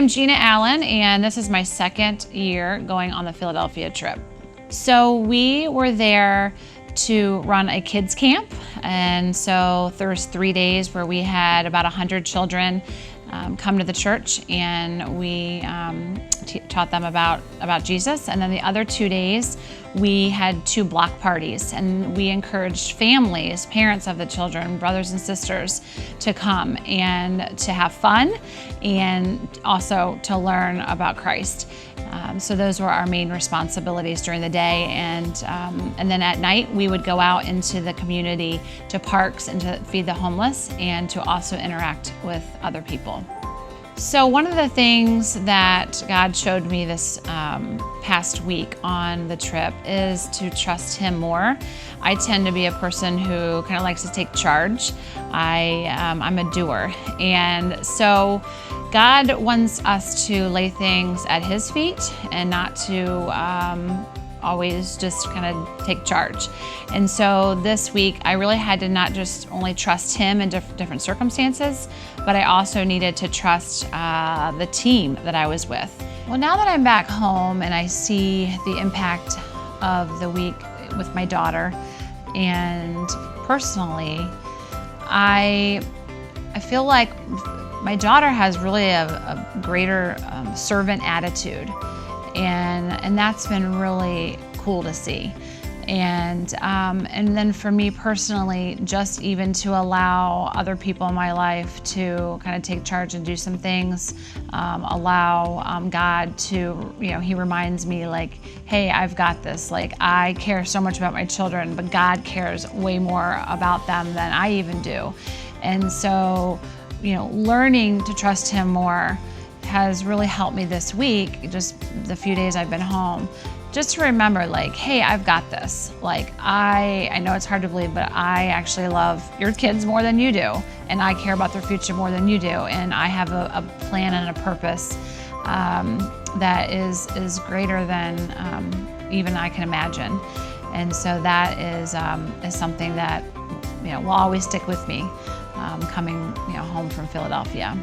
I'm Gina Allen, and this is my second year going on the Philadelphia trip. So we were there to run a kids camp, and so there was 3 days where we had about 100 children come to the church, and we taught them about Jesus. And then the other 2 days we had 2 block parties, and we encouraged families, parents of the children, brothers and sisters, to come and to have fun and also to learn about Christ. So those were our main responsibilities during the day, and then at night we would go out into the community to parks and to feed the homeless and to also interact with other people. So one of the things that God showed me this past week on the trip is to trust Him more. I tend to be a person who kind of likes to take charge. I'm a doer, and so God wants us to lay things at His feet and not to always just kind of take charge. And so this week I really had to not just only trust Him in different circumstances, but I also needed to trust the team that I was with. Well, now that I'm back home and I see the impact of the week with my daughter, and personally, I feel like my daughter has really a greater servant attitude, and that's been really cool to see. And then for me personally, just even to allow other people in my life to kind of take charge and do some things, allow God to, He reminds me like, hey, I've got this. Like, I care so much about my children, but God cares way more about them than I even do. And so, learning to trust Him more has really helped me this week, just the few days I've been home, just to remember like, hey, I've got this. Like, I know it's hard to believe, but I actually love your kids more than you do, and I care about their future more than you do, and I have a plan and a purpose that is greater than even I can imagine. And so that is something that will always stick with me coming home from Philadelphia.